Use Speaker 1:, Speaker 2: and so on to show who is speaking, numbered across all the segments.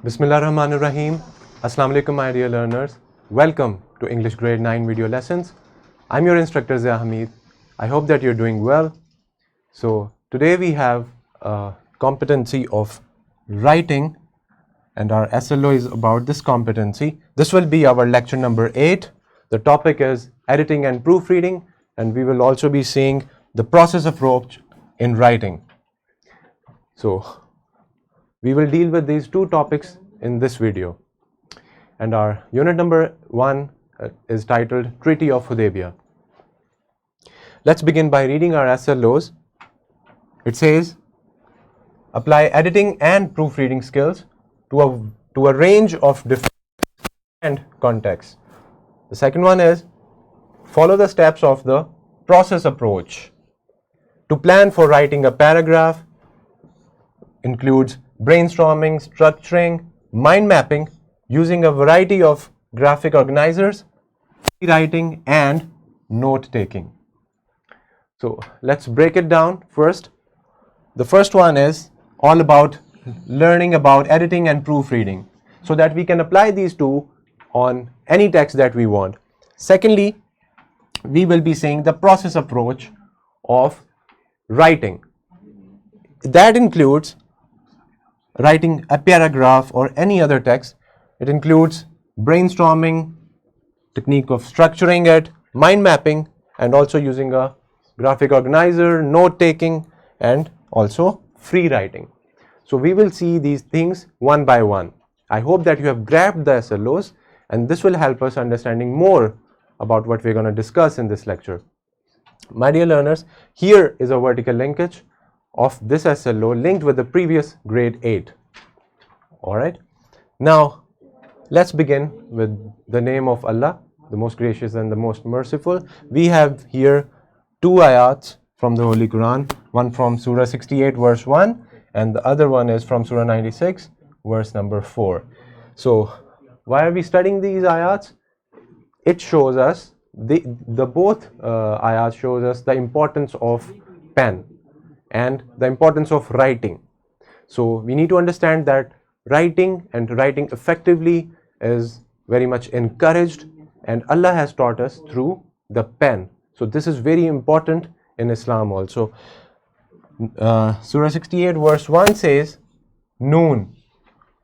Speaker 1: Bismillahirrahmanirrahim. Assalamu alaikum, my dear learners. Welcome to English Grade 9 video lessons. I'm your instructor Zia Hamid. I hope that you're doing well. So today we have a competency of writing, and our SLO is about this competency. This will be our lecture number 8. The topic is editing and proofreading, and we will also be seeing the process approach in writing. So we will deal with these two topics in this video. And our unit number 1 is titled Treaty of Hudaybiyah. Let's begin by reading our SLOs. It says, apply editing and proofreading skills to a range of different contexts. The second one is, follow the steps of the process approach. To plan for writing a paragraph includes brainstorming, structuring, mind mapping, using a variety of graphic organizers, writing, and note taking. So let's break it down first. The first one is all about learning about editing and proofreading so that we can apply these two on any text that we want. Secondly, we will be seeing the process approach of writing. That includes writing a paragraph or any other text. It includes brainstorming, technique of structuring it, mind mapping, and also using a graphic organizer, note taking, and also free writing. So we will see these things one by one. I hope that you have grabbed the SLOs, and this will help us understanding more about what we're going to discuss in this lecture. My dear learners, here is a vertical linkage of this SLO linked with the previous grade 8. Alright, now let's begin with the name of Allah, the most gracious and the most merciful. We have here two ayats from the Holy Quran, one from Surah 68 verse 1 and the other one is from Surah 96 verse number 4. So why are we studying these ayats? It shows us, the both ayats shows us the importance of pen and the importance of writing. So we need to understand that writing and writing effectively is very much encouraged, and Allah has taught us through the pen. So this is very important in Islam also. Surah 68 verse 1 says, Noon,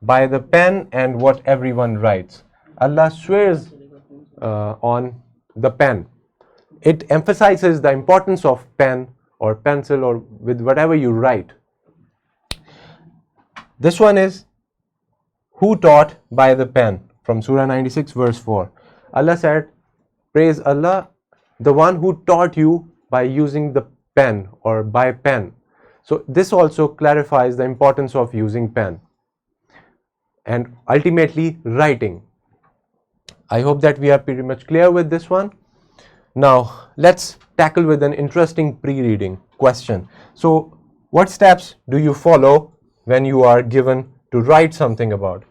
Speaker 1: by the pen and what everyone writes. Allah swears on the pen. It emphasizes the importance of pen or pencil or with whatever you write. This one is who taught by the pen from Surah 96 verse 4. Allah said, praise Allah, the one who taught you by using the pen or by pen. So this also clarifies the importance of using pen and ultimately writing. I hope that we are pretty much clear with this one. Now let's tackle with an interesting pre-reading question. So what steps do you follow when you are given to write something about?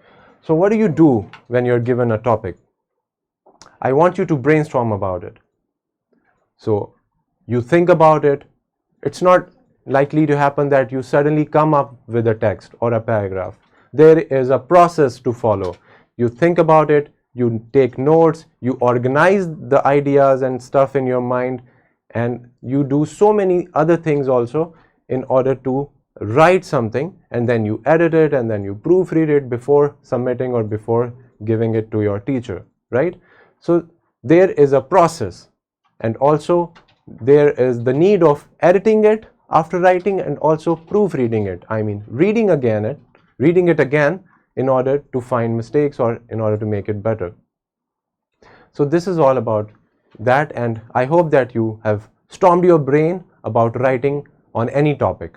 Speaker 1: So what do you do when you're given a topic? I want you to brainstorm about it. So you think about it. It's not likely to happen that you suddenly come up with a text or a paragraph. There is a process to follow. You think about it, you take notes, you organize the ideas and stuff in your mind, and you do so many other things also in order to write something, and then you edit it and then you proofread it before submitting or before giving it to your teacher, right? So there is a process, and also there is the need of editing it after writing and also proofreading it. I mean reading it again in order to find mistakes or in order to make it better. So this is all about that, and I hope that you have stormed your brain about writing on any topic.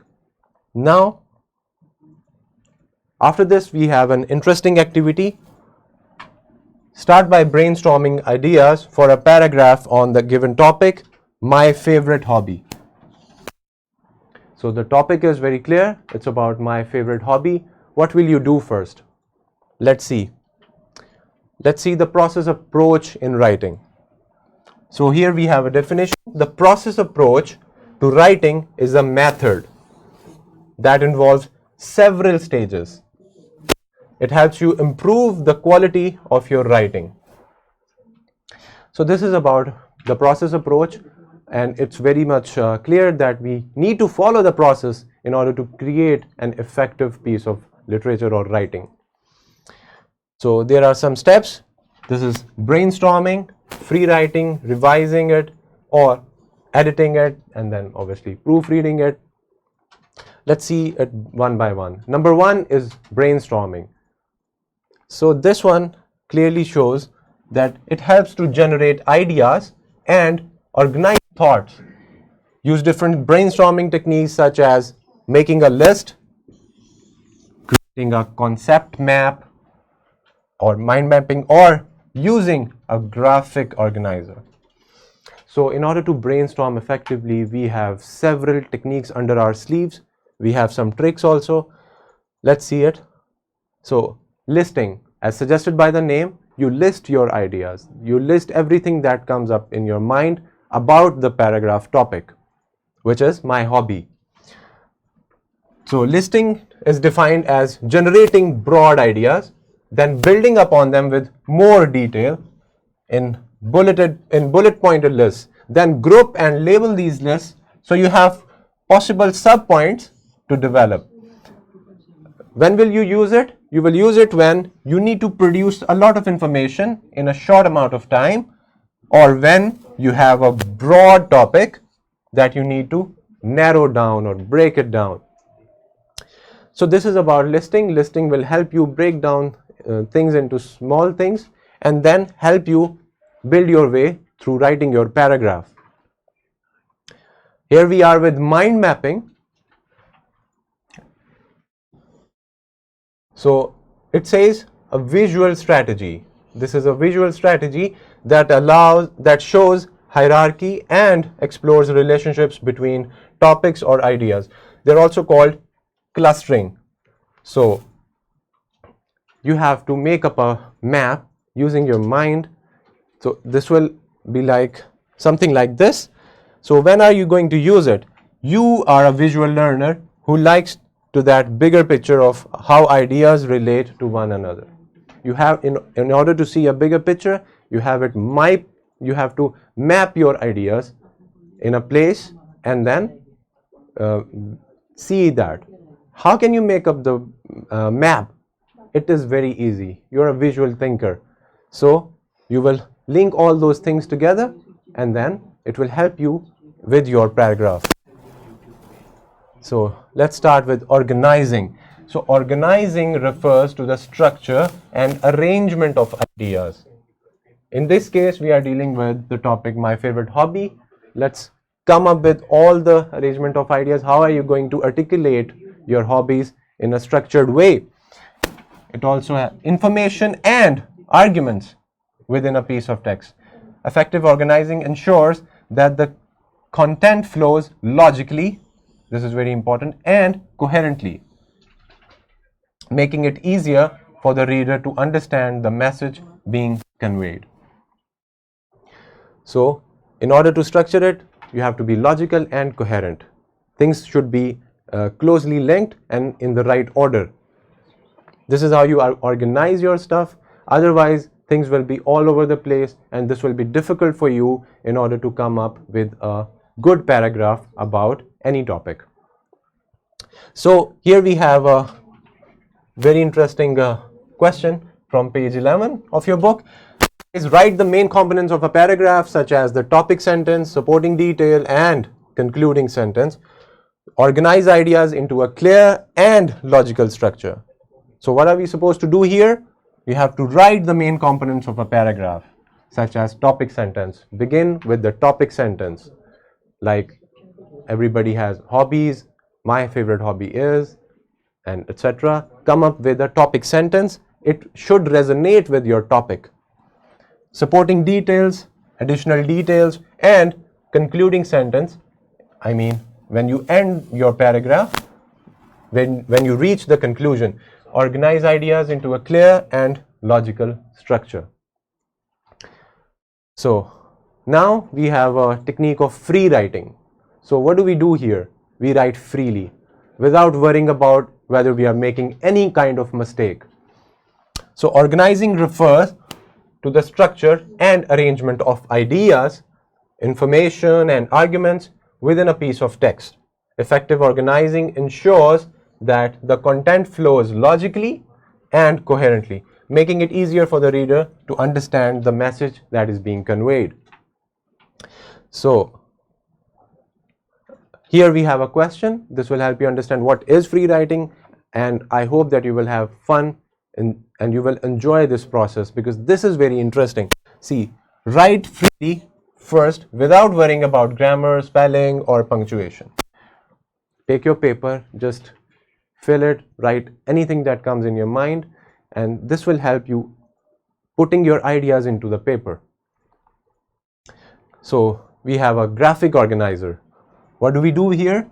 Speaker 1: Now, after this, we have an interesting activity. Start by brainstorming ideas for a paragraph on the given topic, my favorite hobby. So the topic is very clear. It's about my favorite hobby. What will you do first? Let's see. Let's see the process approach in writing. So here we have a definition. The process approach to writing is a method that involves several stages. It helps you improve the quality of your writing. So this is about the process approach, and it's very much clear that we need to follow the process in order to create an effective piece of literature or writing. So there are some steps. This is brainstorming, free writing, revising it, or editing it, and then obviously proofreading it. Let's see it one by one. Number one is brainstorming. So this one clearly shows that it helps to generate ideas and organize thoughts. Use different brainstorming techniques such as making a list, creating a concept map or mind mapping, or using a graphic organizer. So in order to brainstorm effectively, we have several techniques under our sleeves. We have some tricks also. Let's see it. So listing, as suggested by the name, you list your ideas. You list everything that comes up in your mind about the paragraph topic, which is my hobby. So listing is defined as generating broad ideas, then building upon them with more detail in bullet pointed lists. Then group and label these lists so you have possible subpoints to develop. When will you use it? You will use it when you need to produce a lot of information in a short amount of time, or when you have a broad topic that you need to narrow down or break it down. So this is about listing. Listing will help you break down things into small things and then help you build your way through writing your paragraph. Here we are with mind mapping. So it says a visual strategy. This is a visual strategy that shows hierarchy and explores relationships between topics or ideas. They're also called clustering. So you have to make up a map using your mind. So this will be like something like this. So when are you going to use it? You are a visual learner who likes to that bigger picture of how ideas relate to one another. You have, in order to see a bigger picture, you have to map your ideas in a place and then see that. How can you make up the map? It is very easy. You're a visual thinker. So you will link all those things together and then it will help you with your paragraph. So let's start with organizing. So organizing refers to the structure and arrangement of ideas. In this case, we are dealing with the topic, my favorite hobby. Let's come up with all the arrangement of ideas. How are you going to articulate your hobbies in a structured way? It also has information and arguments within a piece of text. Effective organizing ensures that the content flows logically, this is very important, and coherently, making it easier for the reader to understand the message being conveyed. So, in order to structure it, you have to be logical and coherent. Things should be closely linked and in the right order. This is how you organize your stuff. Otherwise, things will be all over the place and this will be difficult for you in order to come up with a good paragraph about any topic. So here we have a very interesting question from page 11 of your book. Is write the main components of a paragraph such as the topic sentence, supporting detail, and concluding sentence. Organize ideas into a clear and logical structure. So what are we supposed to do here? We have to write the main components of a paragraph such as topic sentence. Begin with the topic sentence, like everybody has hobbies, my favorite hobby is, and etc. Come up with a topic sentence. It should resonate with your topic. Supporting details, additional details, and concluding sentence. I mean, when you end your paragraph, when you reach the conclusion, organize ideas into a clear and logical structure. So now we have a technique of free writing. So what do we do here? We write freely without worrying about whether we are making any kind of mistake. So organizing refers to the structure and arrangement of ideas, information, and arguments within a piece of text. Effective organizing ensures that the content flows logically and coherently, making it easier for the reader to understand the message that is being conveyed. So, here we have a question. This will help you understand what is free writing, and I hope that you will have fun and you will enjoy this process, because this is very interesting. See, write freely first without worrying about grammar, spelling, or punctuation. Take your paper, just fill it, write anything that comes in your mind, and this will help you putting your ideas into the paper. So we have a graphic organizer. What do we do here?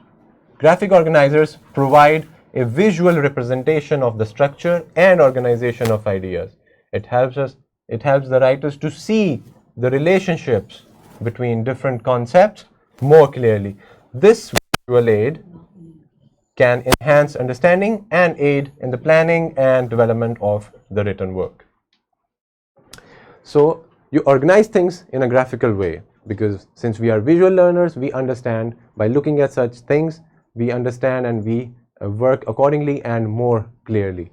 Speaker 1: Graphic organizers provide a visual representation of the structure and organization of ideas. It helps the writers to see the relationships between different concepts more clearly. This visual aid can enhance understanding and aid in the planning and development of the written work. So you organize things in a graphical way, because since we are visual learners, we understand by looking at such things, we understand and we work accordingly and more clearly.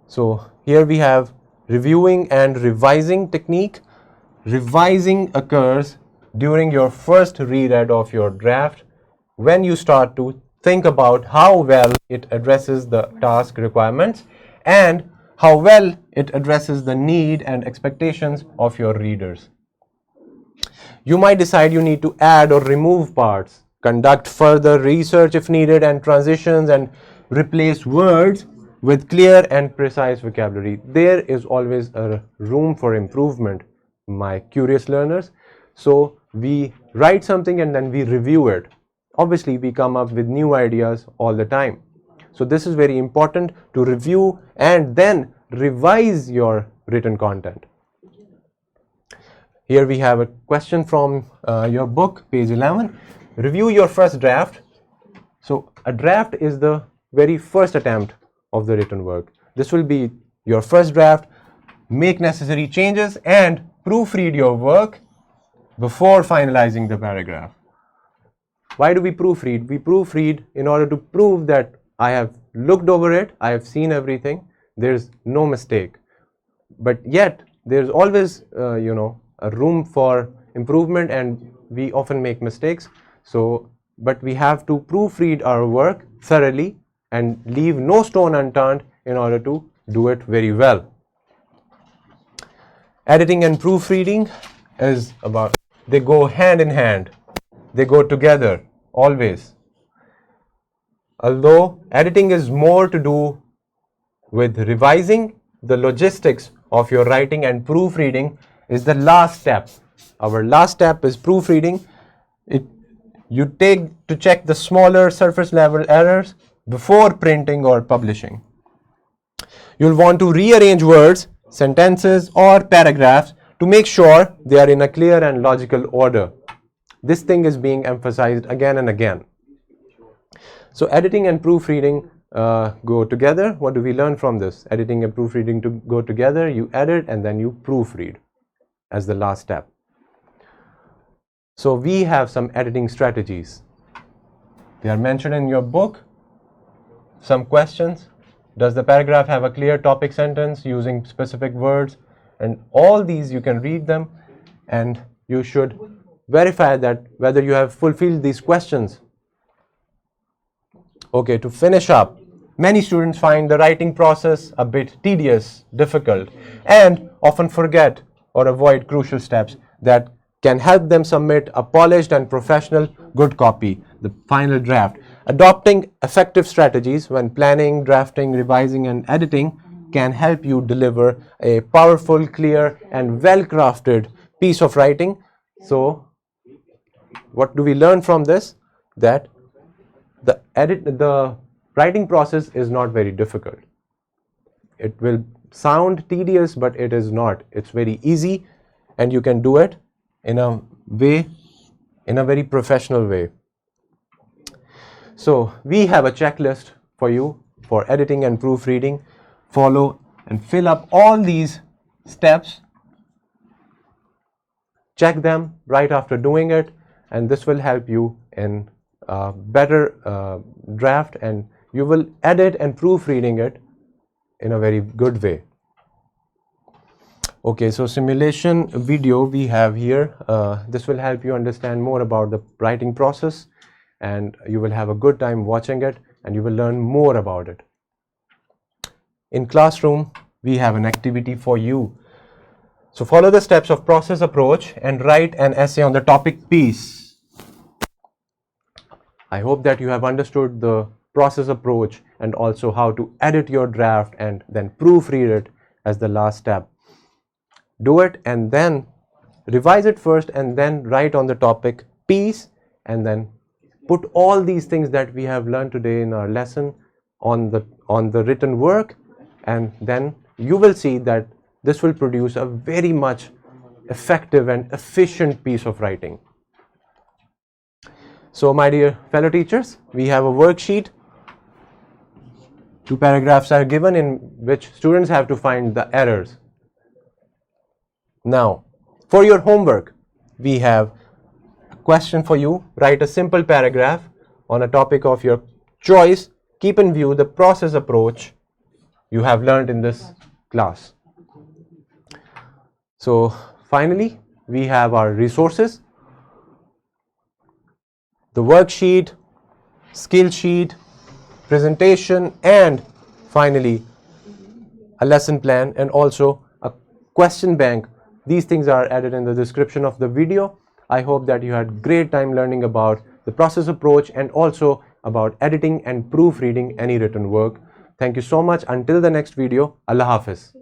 Speaker 1: So here we have reviewing and revising technique. Revising occurs during your first reread of your draft, when you start to think about how well it addresses the task requirements and how well it addresses the need and expectations of your readers. You might decide you need to add or remove parts, conduct further research if needed, and transitions, and replace words with clear and precise vocabulary. There is always a room for improvement, my curious learners. So we write something and then we review it. Obviously, we come up with new ideas all the time. So this is very important, to review and then revise your written content. Here we have a question from your book, page 11. Review your first draft. So a draft is the very first attempt of the written work. This will be your first draft. Make necessary changes and proofread your work before finalizing the paragraph. Why do we proofread? We proofread in order to prove that I have looked over it, I have seen everything, there's no mistake. But yet, there's always, a room for improvement, and we often make mistakes. So, but we have to proofread our work thoroughly and leave no stone unturned in order to do it very well. Editing and proofreading is about, they go hand in hand. They go together, always. Although editing is more to do with revising, the logistics of your writing and proofreading is the last step. Our last step is proofreading. You take to check the smaller surface level errors before printing or publishing. You'll want to rearrange words, sentences, or paragraphs to make sure they are in a clear and logical order. This thing is being emphasized again and again. So editing and proofreading go together. What do we learn from this? Editing and proofreading to go together. You edit and then you proofread as the last step. So we have some editing strategies. They are mentioned in your book. Some questions. Does the paragraph have a clear topic sentence using specific words? And all these, you can read them, and you should verify that whether you have fulfilled these questions. Okay, to finish up, many students find the writing process a bit tedious, difficult, and often forget or avoid crucial steps that can help them submit a polished and professional good copy, the final draft. Adopting effective strategies when planning, drafting, revising, and editing can help you deliver a powerful, clear, and well-crafted piece of writing. So, what do we learn from this? That the writing process is not very difficult. It will sound tedious, but it is not. It's very easy, and you can do it in a very professional way. So we have a checklist for you for editing and proofreading. follow and fill up all these steps. Check them right after doing it, and this will help you in better draft, and you will edit and proofreading it in a very good way. Okay, so simulation video we have here. This will help you understand more about the writing process, and you will have a good time watching it, and you will learn more about it. In classroom, we have an activity for you. So follow the steps of process approach and write an essay on the topic peace. I hope that you have understood the process approach and also how to edit your draft and then proofread it as the last step. Do it and then revise it first and then write on the topic peace, and then put all these things that we have learned today in our lesson on the written work, and then you will see that this will produce a very much effective and efficient piece of writing. So my dear fellow teachers, we have a worksheet. 2 paragraphs are given in which students have to find the errors. Now, for your homework, we have a question for you. Write a simple paragraph on a topic of your choice. Keep in view the process approach you have learned in this class. So finally, we have our resources, the worksheet, skill sheet, presentation, and finally a lesson plan and also a question bank. These things are added in the description of the video. I hope that you had great time learning about the process approach and also about editing and proofreading any written work. Thank you so much. Until the next video, Allah Hafiz.